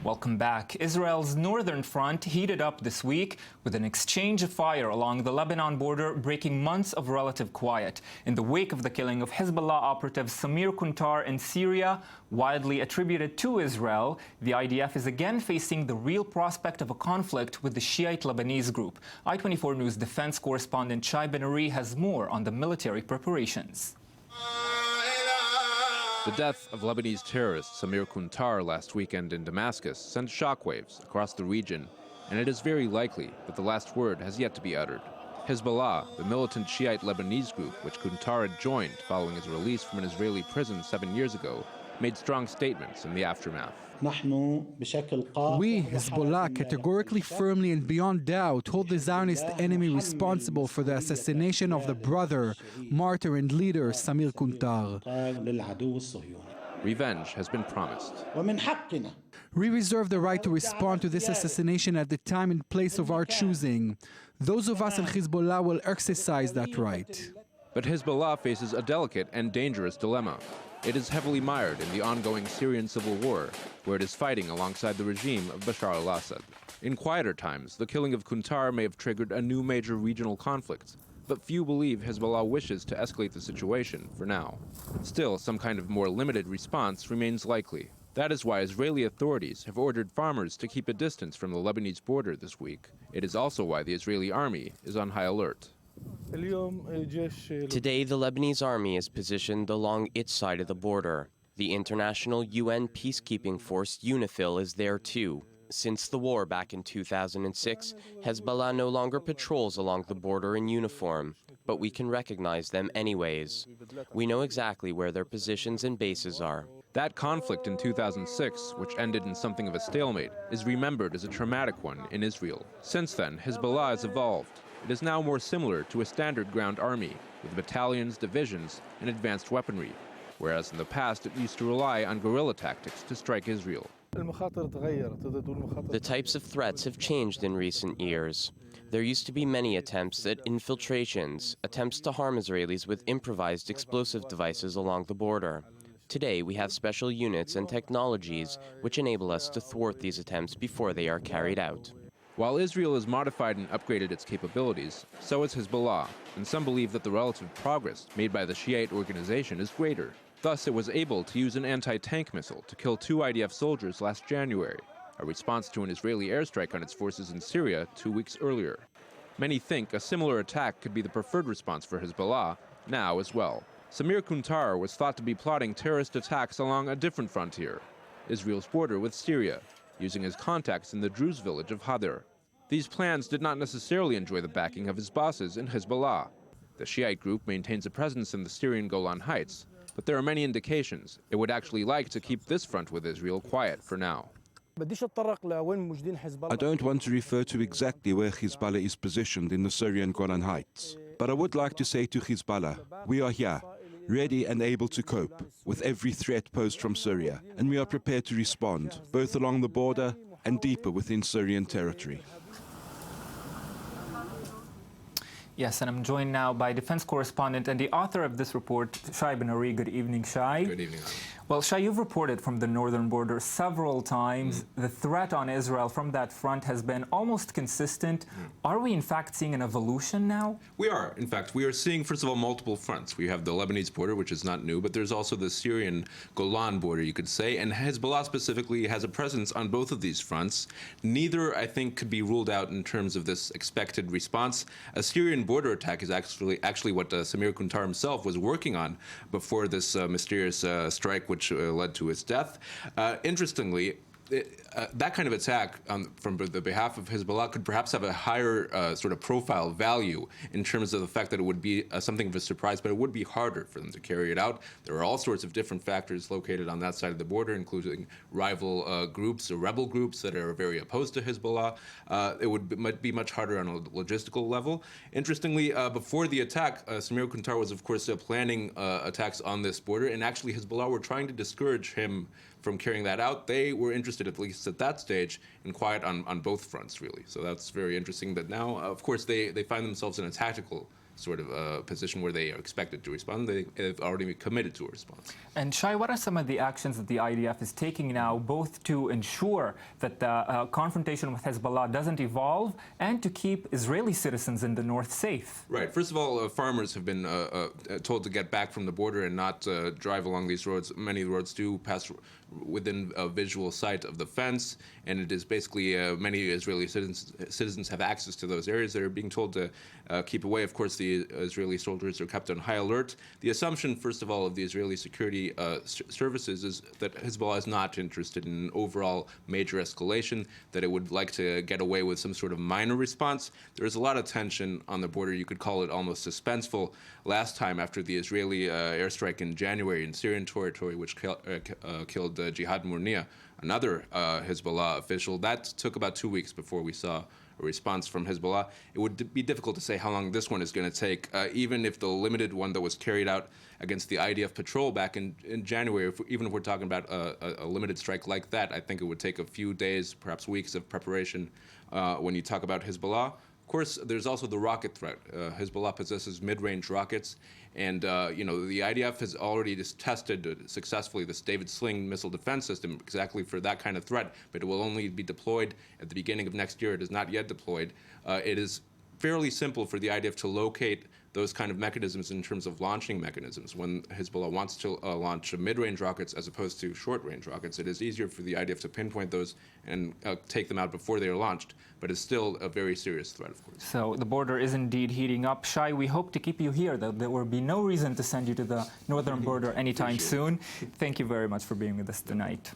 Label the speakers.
Speaker 1: Welcome back. Israel's northern front heated up this week with an exchange of fire along the Lebanon border, breaking months of relative quiet. In the wake of the killing of Hezbollah operative Samir Kuntar in Syria, widely attributed to Israel, the IDF is again facing the real prospect of a conflict with the Shiite Lebanese group. I-24 News defense correspondent Shai Ben-Ari has more on the military preparations.
Speaker 2: The death of Lebanese terrorist Samir Kuntar last weekend in Damascus sent shockwaves across the region, and it is very likely that the last word has yet to be uttered. Hezbollah, the militant Shiite Lebanese group which Kuntar had joined following his release from an Israeli prison 7 years ago, made strong statements in the aftermath.
Speaker 3: We, Hezbollah, categorically, firmly and beyond doubt hold the Zionist enemy responsible for the assassination of the brother, martyr and leader Samir Kuntar.
Speaker 2: Revenge has been promised.
Speaker 3: We reserve the right to respond to this assassination at the time and place of our choosing. Those of us in Hezbollah will exercise that right.
Speaker 2: But Hezbollah faces a delicate and dangerous dilemma. It is heavily mired in the ongoing Syrian civil war, where it is fighting alongside the regime of Bashar al-Assad. In quieter times, the killing of Kuntar may have triggered a new major regional conflict, but few believe Hezbollah wishes to escalate the situation for now. Still, some kind of more limited response remains likely. That is why Israeli authorities have ordered farmers to keep a distance from the Lebanese border this week. It is also why the Israeli army is on high alert.
Speaker 4: Today, the Lebanese army is positioned along its side of the border. The international UN peacekeeping force UNIFIL is there too. Since the war back in 2006, Hezbollah no longer patrols along the border in uniform, but we can recognize them anyways. We know exactly where their positions and bases are.
Speaker 2: That conflict in 2006, which ended in something of a stalemate, is remembered as a traumatic one in Israel. Since then, Hezbollah has evolved. It is now more similar to a standard ground army, with battalions, divisions, and advanced weaponry, whereas in the past it used to rely on guerrilla tactics to strike Israel.
Speaker 4: The types of threats have changed in recent years. There used to be many attempts at infiltrations, attempts to harm Israelis with improvised explosive devices along the border. Today, we have special units and technologies which enable us to thwart these attempts before they are carried out.
Speaker 2: While Israel has modified and upgraded its capabilities, so has Hezbollah, and some believe that the relative progress made by the Shiite organization is greater. Thus, it was able to use an anti-tank missile to kill 2 IDF soldiers last January, a response to an Israeli airstrike on its forces in Syria 2 weeks earlier. Many think a similar attack could be the preferred response for Hezbollah now as well. Samir Kuntar was thought to be plotting terrorist attacks along a different frontier, Israel's border with Syria, using his contacts in the Druze village of Hadar. These plans did not necessarily enjoy the backing of his bosses in Hezbollah. The Shiite group maintains a presence in the Syrian Golan Heights, but there are many indications it would actually like to keep this front with Israel quiet for now.
Speaker 5: I don't want to refer to exactly where Hezbollah is positioned in the Syrian Golan Heights, but I would like to say to Hezbollah, we are here, ready and able to cope with every threat posed from Syria, and we are prepared to respond, both along the border and deeper within Syrian territory.
Speaker 1: Yes, and I'm joined now by defense correspondent and the author of this report, Shai Ben-Ari. Good evening, Shai.
Speaker 2: Good evening.
Speaker 1: Well, Shai, you've reported from the northern border several times. The threat on Israel from that front has been almost consistent. Are we, in fact, seeing an evolution now?
Speaker 6: We are. In fact, we are seeing, first of all, multiple fronts. We have the Lebanese border, which is not new, but there's also the Syrian Golan border, you could say, and Hezbollah specifically has a presence on both of these fronts. Neither, I think, could be ruled out in terms of this expected response. A Syrian border attack is actually what Samir Kuntar himself was working on before this mysterious strike, which led to his death. Interestingly, that kind of attack from the behalf of Hezbollah could perhaps have a higher sort of profile value in terms of the fact that it would be something of a surprise, but it would be harder for them to carry it out. There are all sorts of different factors located on that side of the border, including rival groups or rebel groups that are very opposed to Hezbollah. It would be much harder on a logistical level. Interestingly, before the attack, Samir Kuntar was, of course, planning attacks on this border, and actually Hezbollah were trying to discourage him from carrying that out. They were interested, at least at that stage, in quiet on both fronts, really. So that's very interesting that now, of course, they find themselves in a tactical sort of position where they are expected to respond. They've already committed to a response.
Speaker 1: And Shai, what are some of the actions that the IDF is taking now, both to ensure that the confrontation with Hezbollah doesn't evolve and to keep Israeli citizens in the north safe?
Speaker 6: Right. First of all, farmers have been told to get back from the border and not drive along these roads. Many roads do pass within a visual sight of the fence, and it is basically many Israeli citizens have access to those areas. They're being told to keep away. Of course, the Israeli soldiers are kept on high alert. The assumption, first of all, of the Israeli security services is that Hezbollah is not interested in an overall major escalation, that it would like to get away with some sort of minor response. There is a lot of tension on the border. You could call it almost suspenseful. Last time, after the Israeli airstrike in January in Syrian territory, which killed Jihad Murnia, another Hezbollah official, that took about 2 weeks before we saw a response from Hezbollah. It would be difficult to say how long this one is going to take, even if the limited one that was carried out against the IDF patrol back in January, even if we're talking about a limited strike like that, I think it would take a few days, perhaps weeks of preparation when you talk about Hezbollah. Of course, there's also the rocket threat. Hezbollah possesses mid-range rockets, and the IDF has already just tested successfully this David Sling missile defense system exactly for that kind of threat, but it will only be deployed at the beginning of next year. It is not yet deployed. It is fairly simple for the IDF to locate those kind of mechanisms in terms of launching mechanisms. When Hezbollah wants to launch mid-range rockets as opposed to short-range rockets, it is easier for the IDF to pinpoint those and take them out before they are launched, but it's still a very serious threat, of course.
Speaker 1: So the border is indeed heating up. Shai, we hope to keep you here. There will be no reason to send you to the northern border anytime soon. Thank you very much for being with us tonight.